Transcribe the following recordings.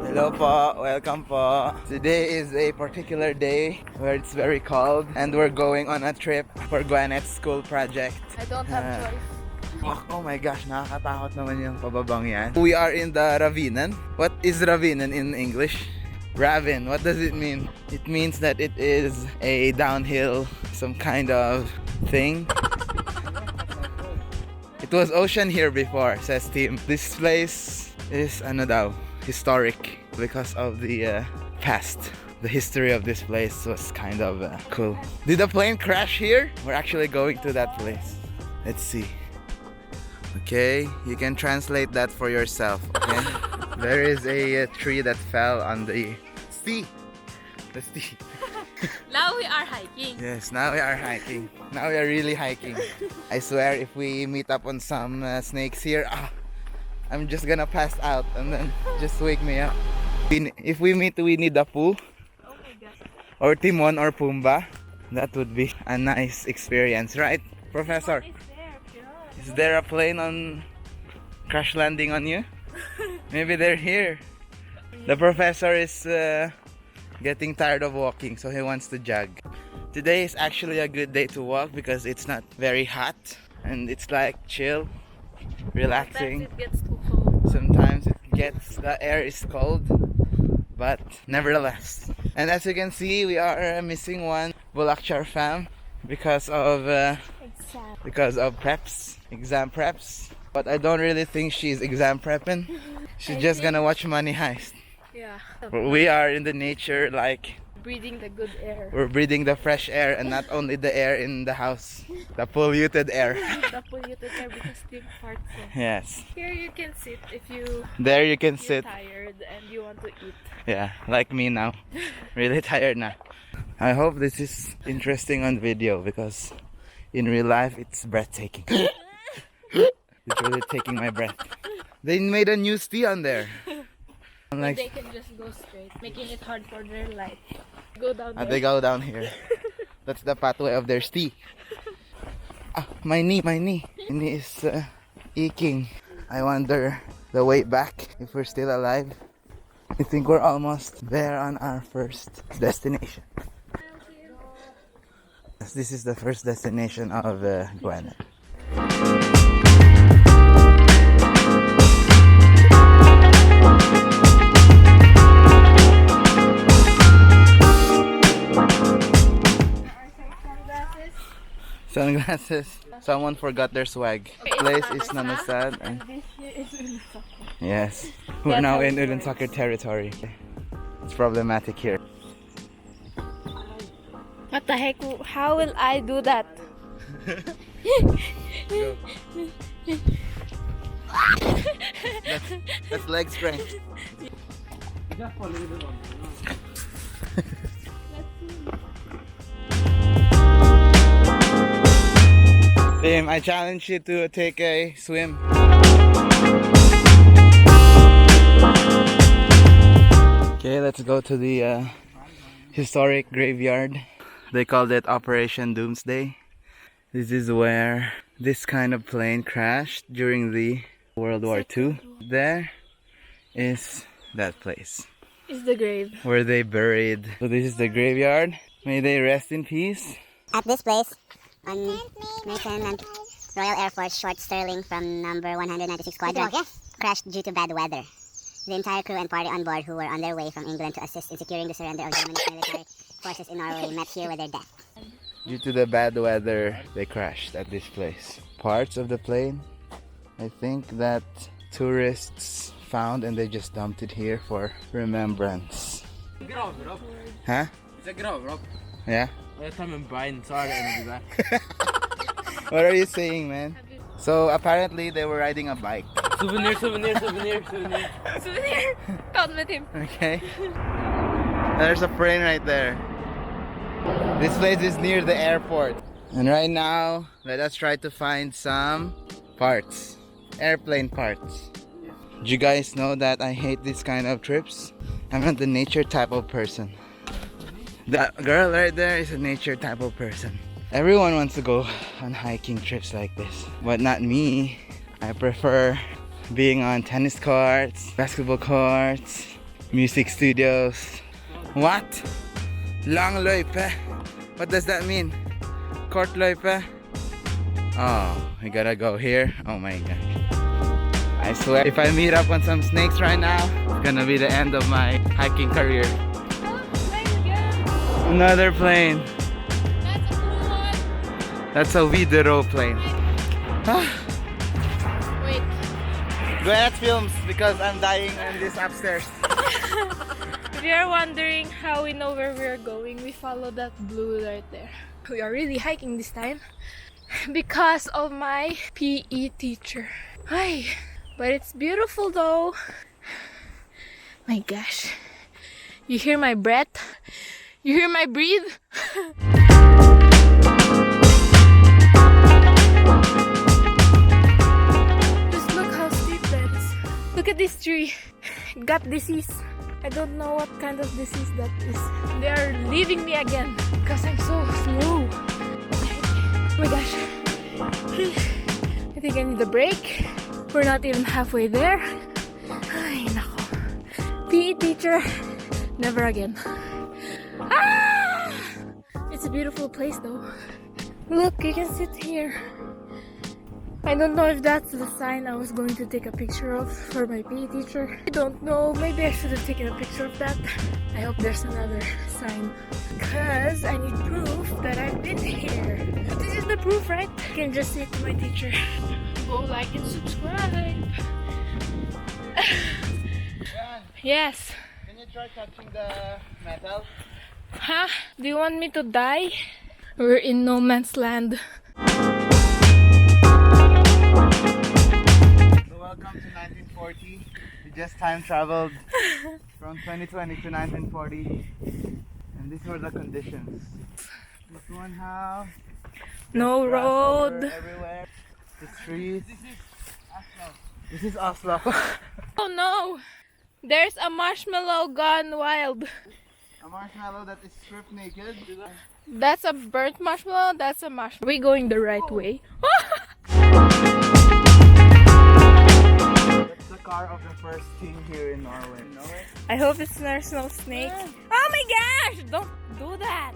Hello po, welcome po. Today is a particular day where it's very cold and we're going on a trip for Gwen's school project. I don't have choice. Oh my gosh, nakakatakot naman yung pababang yan. We are in the Ravinan. What is Ravinan in English? Ravine, what does it mean? It means that it is a downhill, some kind of thing. It was ocean here before, says Tim. This place is ano daw, historic because of the past. The history of this place was kind of cool. Did the plane crash here? We're actually going to that place. Let's see. Okay, you can translate that for yourself, okay? There is a tree that fell on the sea. The sea. Now we are hiking. Yes, now we are hiking. Now we are really hiking. I swear if we meet up on some snakes here, I'm just gonna pass out and then just wake me up. If we meet Winnie the Pooh, Oh my god. or Timon or Pumbaa, that would be a nice experience, right, Professor? Is there a plane on crash landing on you? Maybe they're here. The professor is getting tired of walking, so he wants to jog. Today is actually a good day to walk because it's not very hot and it's like chill, relaxing. Sometimes it gets too cold. Sometimes the air is cold, but nevertheless. And as you can see, we are missing one Bulakchar fam because of exam preps. But I don't really think she's exam prepping. She's just gonna watch Money Heist. Yeah. We are in the nature, like Breathing the good air. we're breathing the fresh air and not only the air in the house, the polluted air. The polluted air because Tim farts. Yes. Here you can sit if you There you can you're sit. tired and you want to eat. Yeah, like me now. Really tired now. I hope this is interesting on video because in real life it's breathtaking. It's really taking my breath. They made a new tea on there. I'm But like, they can just go straight, making it hard for their life. Go down there. they go down here. That's the pathway of their tea. My knee. My knee is aching. I wonder the way back if we're still alive. I think we're almost there on our first destination. This is the first destination of Gwen. Sunglasses. Someone forgot their swag. Place is Nanasad. And this here is Ulusaka. Yes, we're now in Ulinsaka territory. It's problematic here. What the heck? How will I do that? Go. That's leg strength. Tim, I challenge you to take a swim. Okay, let's go to the historic graveyard. They called it Operation Doomsday. This is where this kind of plane crashed during the World War II. There is that place Is the grave. where they buried. So this is the graveyard. May they rest in peace. At this place, on Lieutenant Royal Air Force Short Sterling from number 196 Squadron crashed due to bad weather. The entire crew and party on board who were on their way from England to assist in securing the surrender of Germany's military forces in Norway met here with their death. Due to the bad weather, they crashed at this place. Parts of the plane, I think that tourists found and they just dumped it here for remembrance. Huh? It's a gravrock. Yeah? Jag tar min bein så är det en där. What are you saying, man? So apparently they were riding a bike. Souvenir. Count with him. Okay. There's a plane right there. This place is near the airport. And right now, let us try to find some parts. Airplane parts. Do you guys know that I hate this kind of trips? I'm not the nature type of person. That girl right there is a nature type of person. Everyone wants to go on hiking trips like this, but not me. I prefer being on tennis courts, basketball courts, music studios. What? Lang løype? What does that mean? Kort løype? Oh, we gotta go here. Oh my gosh. I swear, if I meet up on some snakes right now, it's gonna be the end of my hiking career. Oh, plane again. Another plane. That's a blue one. That's a Widero plane. Wait. Gwen films because I'm dying in this upstairs. If you're wondering how we know where we're going, we follow that blue right there. We are really hiking this time because of my PE teacher. Hi. But it's beautiful though. My gosh. You hear my breath? You hear my breathe? Just look how steep that is. Look at this tree. It got disease. I don't know what kind of disease that is. They are leaving me again because I'm so slow. Oh my gosh. I think I need a break. We're not even halfway there. Ay, nako. PE teacher, never again. Ah! It's a beautiful place though. Look, you can sit here. I don't know if that's the sign I was going to take a picture of for my PE teacher. I don't know, maybe I should have taken a picture of that. I hope there's another sign. Because I need proof that I've been here. But this is the proof, right? I can just say to my teacher, go like and subscribe. Yes. Can you try touching the metal? Huh? Do you want me to die? We're in no man's land. So welcome to 1940. We just time traveled from 2020 to 1940. And these were the conditions. This one house. No grass road. everywhere. The trees. This is Oslo. Oh no! There's a marshmallow gone wild. A marshmallow that is stripped naked. That's a burnt marshmallow. That's a marshmallow. We're going the right way. That's the car of the first king here in Norway. I hope there's no snake. Oh my gosh! Don't do that.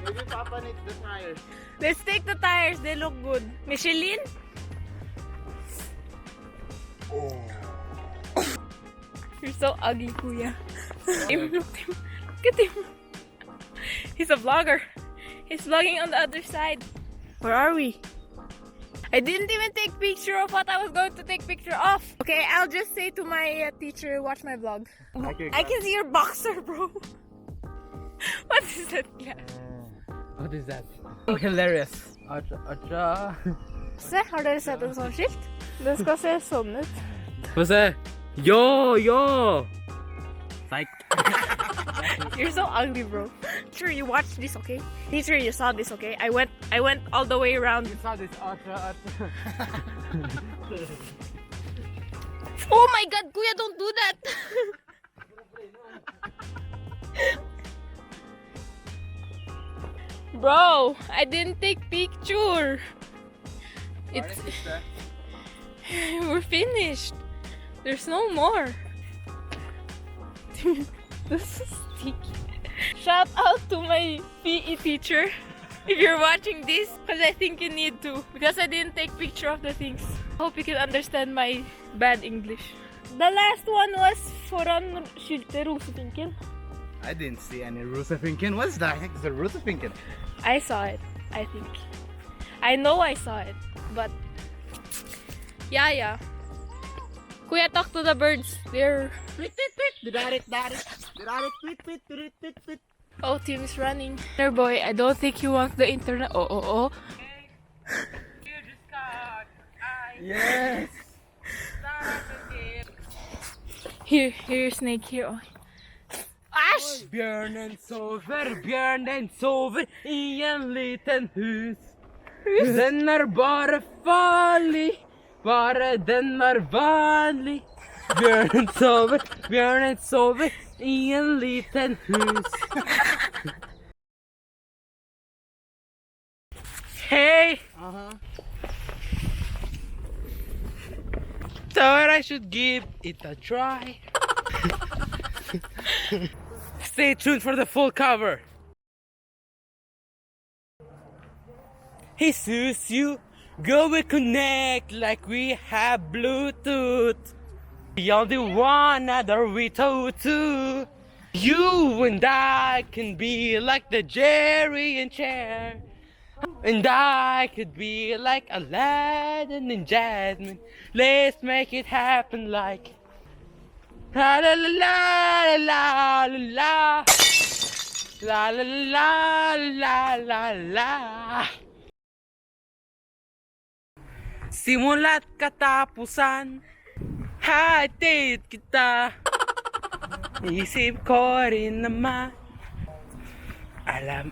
Maybe Papa needs the tires. Let's take the tires. They look good. Michelin? Oh. You're so ugly, Kuya. Look at him. Look at him. He's a vlogger. He's vlogging on the other side. Where are we? I didn't even take picture of what I was going to take picture of. Okay, I'll just say to my teacher, watch my vlog. Okay, I can see your boxer, bro. What is that? What is that? Oh, hilarious. Acha. Se, har dere sett en sånn skilt? Det skal se sånn ut. Få se. Yo! Like. You're so ugly, bro. Sure, you watched this, okay? Teacher, you saw this, okay? I went all the way around. Saw this acha. Oh my God, Kuya, don't do that. Bro, I didn't take picture. It's we're finished. There's no more. This is sticky. Shout out to my PE teacher if you're watching this, because I think you need to, because I didn't take picture of the things. Hope you can understand my bad English. The last one was foran skilte rosefinken. I didn't see any rosefinken. What's the heck is a rosefinken? I saw it, I think. I know I saw it, but yeah. Kuya, talk to the birds. They're oh, Tim is running. There, boy, I don't think he wants the internet. Oh. Yes. Here, snake, here. Oh. Ash! Björnen sover i en liten hus. Den är bara farlig, bara den är vanlig. Björnen sover i en liten hus. Hey! Thought I should give it a try. Stay tuned for the full cover. Hey Sus, you go and connect like we have Bluetooth. The only one that we told to. You and I can be like the Jerry and chair. And I could be like Aladdin and Jasmine. Let's make it happen like la la la la la la la la la la la la. Simula't katapusan, hatid kita. Isip ko rin naman, alam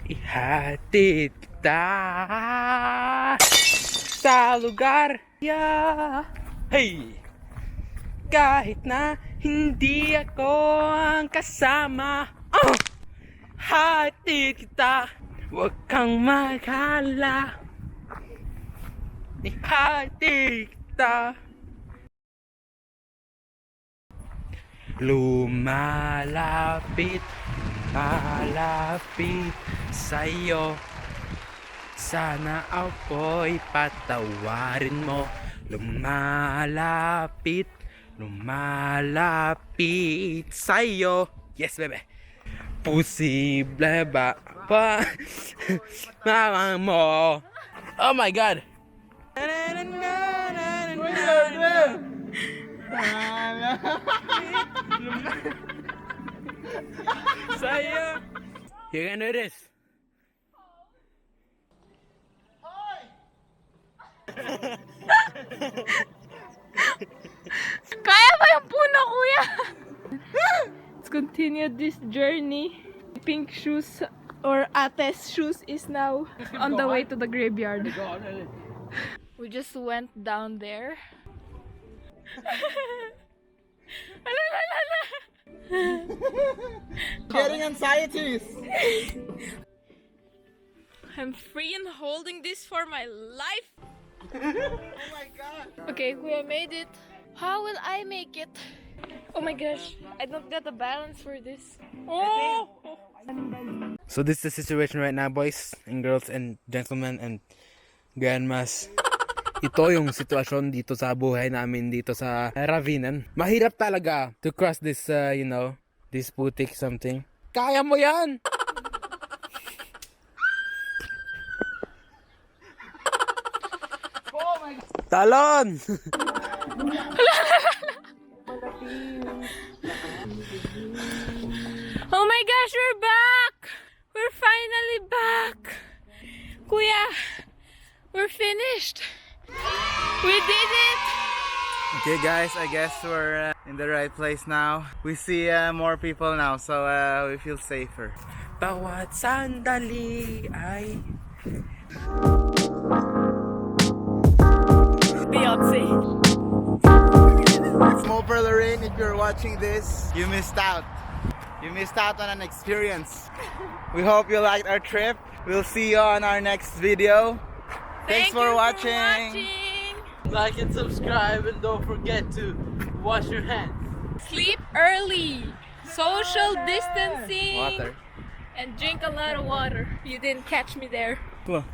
ihatid kita sa lugar. Yeah. Hey! Kahit na hindi ako ang kasama, hatid kita. Huwag kang mag-alala, ihatid kita. Lumalapit, malapit sa'yo. Sana ako'y patawarin mo. Lumalapit, lumalapit sa'yo. Yes, bebe. Posible ba pa mama mo? Oh my God. Saya. You can do this. Kaya ba yung puno, kuya? Let's continue this journey. Pink shoes or Ate's shoes is now on the way to the graveyard. We just went down there. Getting anxieties. I'm free and holding this for my life. Oh my God. Okay, we made it. How will I make it? Oh my gosh, I don't get the balance for this. Oh! So this is the situation right now, boys and girls and gentlemen and grandmas. Ito yung sitwasyon dito sa buhay namin dito sa Ravinan. Mahirap talaga to cross this, this putik something. Kaya mo yan! Talon! Oh my gosh, we're back! We're finally back! Kuya, we're finished! We did it! Okay guys, I guess we're in the right place now. We see more people now, so we feel safer. Bawat sandali ay Beyonce. Smoper Lorraine, if you're watching this, you missed out. You missed out on an experience. We hope you liked our trip. We'll see you on our next video. Thanks for watching. like and subscribe, and don't forget to wash your hands. Sleep early. Social distancing. Water. And drink a lot of water. You didn't catch me there. Come on.